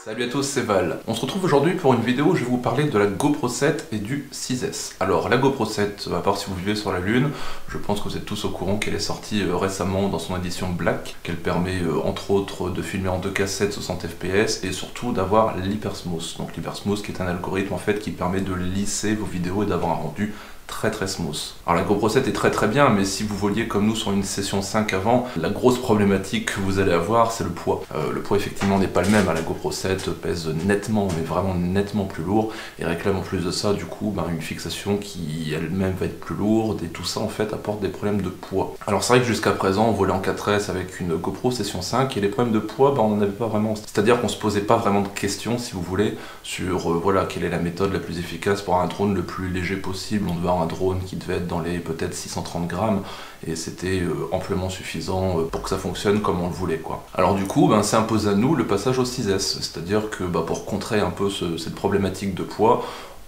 Salut à tous, c'est Val. On se retrouve aujourd'hui pour une vidéo où je vais vous parler de la GoPro 7 et du 6S. Alors la GoPro 7, à part si vous vivez sur la Lune, je pense que vous êtes tous au courant qu'elle est sortie récemment dans son édition Black, qu'elle permet entre autres de filmer en 2K 60 fps et surtout d'avoir l'Hypersmooth. Donc l'Hypersmooth qui est un algorithme en fait qui permet de lisser vos vidéos et d'avoir un rendu très smooth. Alors la GoPro 7 est très bien, mais si vous voliez comme nous sur une session 5 avant, la grosse problématique que vous allez avoir, c'est le poids. Le poids effectivement n'est pas le même, la GoPro 7 pèse nettement, mais vraiment nettement plus lourd, et réclame en plus de ça, du coup, une fixation qui elle-même va être plus lourde, et tout ça en fait apporte des problèmes de poids. Alors c'est vrai que jusqu'à présent, on volait en 4S avec une GoPro session 5, et les problèmes de poids, on n'en avait pas vraiment. C'est-à-dire qu'on se posait pas vraiment de questions, si vous voulez, sur voilà, quelle est la méthode la plus efficace pour un drone le plus léger possible. On devait avoir un drone qui devait être dans les peut-être 630 grammes et c'était amplement suffisant pour que ça fonctionne comme on le voulait quoi. Alors du coup c'est imposé à nous le passage au 6S, c'est-à-dire que pour contrer un peu cette problématique de poids,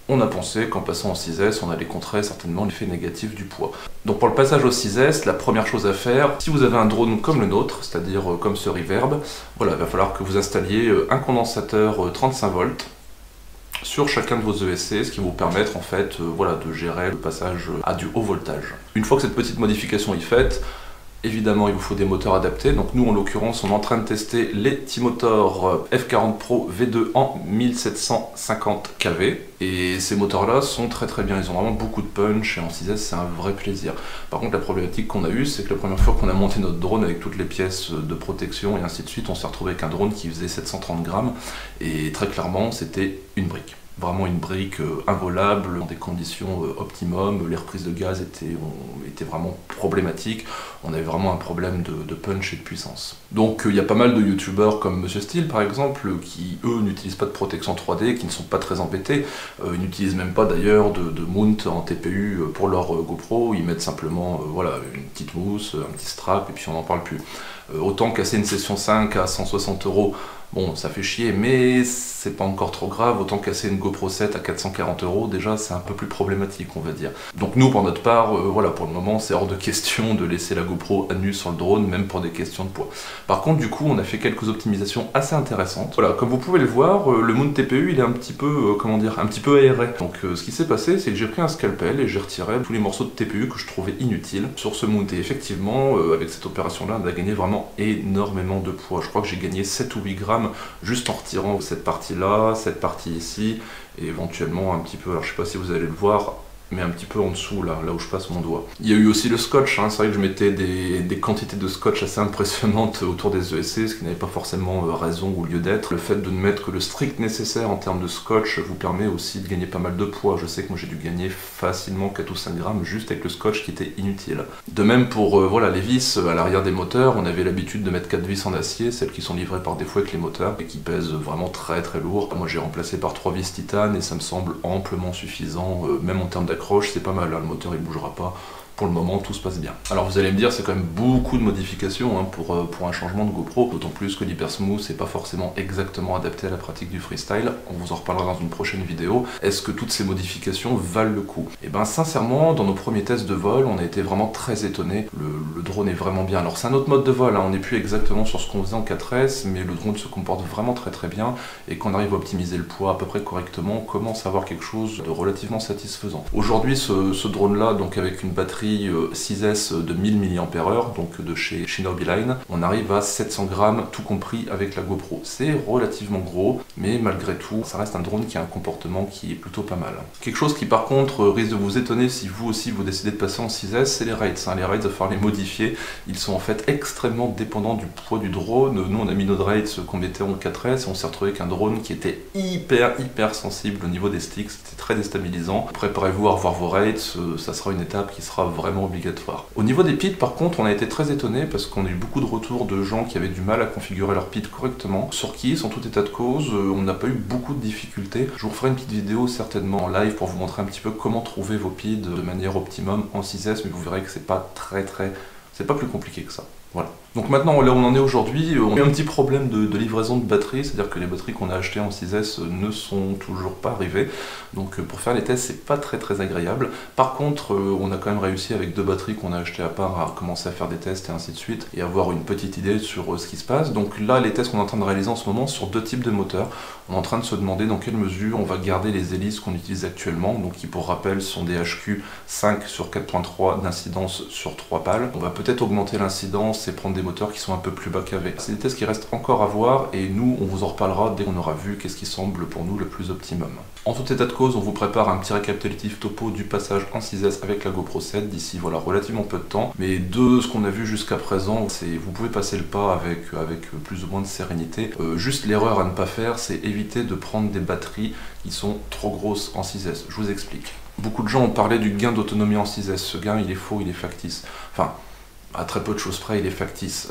on a pensé qu'en passant au 6S, on allait contrer certainement l'effet négatif du poids. Donc pour le passage au 6S, la première chose à faire, si vous avez un drone comme le nôtre, c'est-à-dire comme ce Reverb, voilà, il va falloir que vous installiez un condensateur 35 volts sur chacun de vos ESC, ce qui va vous permettre en fait voilà, de gérer le passage à du haut voltage. Une fois que cette petite modification est faite, évidemment il vous faut des moteurs adaptés. Donc nous en l'occurrence on est en train de tester les T-Motor F40 Pro V2 en 1750 kV. Et ces moteurs là sont très bien, ils ont vraiment beaucoup de punch et en 6S c'est un vrai plaisir. Par contre la problématique qu'on a eue, c'est que la première fois qu'on a monté notre drone avec toutes les pièces de protection et ainsi de suite, on s'est retrouvé avec un drone qui faisait 730 grammes et très clairement c'était une brique. Vraiment une brique involable, dans des conditions optimum, les reprises de gaz étaient vraiment problématiques, on avait vraiment un problème de punch et de puissance. Donc il y a pas mal de youtubeurs comme Monsieur Steel par exemple, qui eux n'utilisent pas de protection 3D, qui ne sont pas très embêtés, ils n'utilisent même pas d'ailleurs de mount en TPU pour leur GoPro, ils mettent simplement voilà, une petite mousse, un petit strap et puis on n'en parle plus. Autant casser une session 5 à 160 €, bon, ça fait chier, mais c'est pas encore trop grave. Autant casser une GoPro 7 à 440 €, déjà, c'est un peu plus problématique, on va dire. Donc nous, pour notre part, voilà, pour le moment, c'est hors de question de laisser la GoPro à nu sur le drone, même pour des questions de poids. Par contre, du coup, on a fait quelques optimisations assez intéressantes. Voilà, comme vous pouvez le voir, le mount TPU, il est un petit peu, comment dire, un petit peu aéré. Donc ce qui s'est passé, c'est que j'ai pris un scalpel et j'ai retiré tous les morceaux de TPU que je trouvais inutiles sur ce mount. Et effectivement, avec cette opération-là, on a gagné vraiment énormément de poids. Je crois que j'ai gagné 7 ou 8 grammes juste en retirant cette partie-là, cette partie ici, et éventuellement un petit peu, alors je sais pas si vous allez le voir, mais un petit peu en dessous, là où je passe mon doigt. Il y a eu aussi le scotch, c'est vrai que je mettais des quantités de scotch assez impressionnantes autour des ESC, ce qui n'avait pas forcément raison ou lieu d'être. Le fait de ne mettre que le strict nécessaire en termes de scotch vous permet aussi de gagner pas mal de poids. Je sais que moi j'ai dû gagner facilement 4 ou 5 grammes juste avec le scotch qui était inutile. De même pour voilà, les vis à l'arrière des moteurs, on avait l'habitude de mettre 4 vis en acier, celles qui sont livrées par défaut avec les moteurs et qui pèsent vraiment très lourd. Moi j'ai remplacé par 3 vis titane et ça me semble amplement suffisant, même en termes d'accroche, c'est pas mal, le moteur il bougera pas. Pour le moment, tout se passe bien. Alors vous allez me dire, c'est quand même beaucoup de modifications pour un changement de GoPro, d'autant plus que l'Hypersmooth n'est pas forcément exactement adapté à la pratique du freestyle. On vous en reparlera dans une prochaine vidéo. Est-ce que toutes ces modifications valent le coup? Et bien sincèrement, dans nos premiers tests de vol, on a été vraiment très étonnés. Le drone est vraiment bien. Alors c'est un autre mode de vol, on n'est plus exactement sur ce qu'on faisait en 4S, mais le drone se comporte vraiment très bien, et quand on arrive à optimiser le poids à peu près correctement, on commence à avoir quelque chose de relativement satisfaisant. Aujourd'hui, ce drone-là, donc avec une batterie 6S de 1000 mAh, donc de chez Shinobi Line, on arrive à 700 grammes tout compris avec la GoPro. C'est relativement gros, mais malgré tout, ça reste un drone qui a un comportement qui est plutôt pas mal. Quelque chose qui par contre risque de vous étonner si vous aussi vous décidez de passer en 6S, c'est les rates. Les rates, il va falloir les modifier. Ils sont en fait extrêmement dépendants du poids du drone. Nous, on a mis notre rates qu'on mettait en 4S et on s'est retrouvé avec un drone qui était hyper sensible au niveau des sticks. C'était très déstabilisant. Préparez-vous à revoir vos rates, ça sera une étape qui sera vraiment obligatoire. Au niveau des pits, par contre, on a été très étonnés parce qu'on a eu beaucoup de retours de gens qui avaient du mal à configurer leur pit correctement, sur qui, sans tout état de cause, on n'a pas eu beaucoup de difficultés. Je vous ferai une petite vidéo certainement en live pour vous montrer un petit peu comment trouver vos pits de manière optimum en 6S, mais vous verrez que c'est pas c'est pas plus compliqué que ça. Voilà. Donc maintenant, là où on en est aujourd'hui, on a eu un petit problème de livraison de batterie, c'est-à-dire que les batteries qu'on a achetées en 6S ne sont toujours pas arrivées. Donc pour faire les tests, c'est pas très agréable. Par contre, on a quand même réussi avec 2 batteries qu'on a achetées à part à commencer à faire des tests et ainsi de suite, et avoir une petite idée sur ce qui se passe. Donc là, les tests qu'on est en train de réaliser en ce moment sur 2 types de moteurs. On est en train de se demander dans quelle mesure on va garder les hélices qu'on utilise actuellement, donc qui pour rappel sont des HQ 5 sur 4.3 d'incidence sur 3 pales. On va peut-être augmenter l'incidence et prendre des moteurs qui sont un peu plus bas qu'AV. C'est des tests qui restent encore à voir et nous on vous en reparlera dès qu'on aura vu qu'est-ce qui semble pour nous le plus optimum. En tout état de cause, on vous prépare un petit récapitulatif topo du passage en 6S avec la GoPro 7 d'ici voilà relativement peu de temps. Mais de ce qu'on a vu jusqu'à présent, vous pouvez passer le pas avec plus ou moins de sérénité. Juste l'erreur à ne pas faire, c'est éviter de prendre des batteries qui sont trop grosses en 6S. Je vous explique. Beaucoup de gens ont parlé du gain d'autonomie en 6S. Ce gain, il est faux, il est factice. Enfin, à très peu de choses près, il est factice.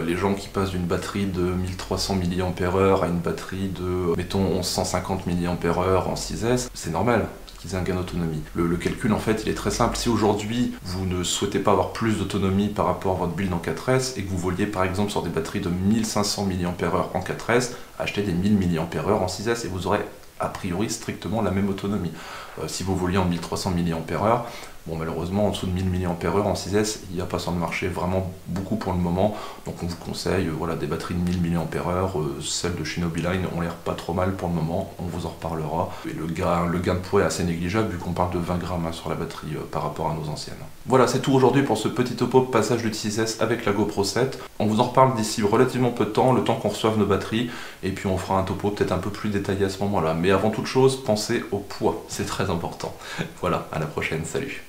Les gens qui passent d'une batterie de 1300 mAh à une batterie de, mettons, 1150 mAh en 6S, c'est normal qu'ils aient un gain d'autonomie. Le calcul, en fait, il est très simple. Si aujourd'hui, vous ne souhaitez pas avoir plus d'autonomie par rapport à votre build en 4S et que vous vouliez, par exemple, sur des batteries de 1500 mAh en 4S, acheter des 1000 mAh en 6S et vous aurez a priori strictement la même autonomie. Si vous vouliez en 1300 mAh, bon, malheureusement, en dessous de 1000 mAh en 6S, il n'y a pas sur le marché vraiment beaucoup pour le moment. Donc on vous conseille voilà, des batteries de 1000 mAh, celles de chez Nobiline ont l'air pas trop mal pour le moment, on vous en reparlera. Et le gain de poids est assez négligeable vu qu'on parle de 20 grammes sur la batterie par rapport à nos anciennes. Voilà, c'est tout aujourd'hui pour ce petit topo passage du 6S avec la GoPro 7. On vous en reparle d'ici relativement peu de temps, le temps qu'on reçoive nos batteries, et puis on fera un topo peut-être un peu plus détaillé à ce moment-là. Mais avant toute chose, pensez au poids, c'est très important. Voilà, à la prochaine, salut.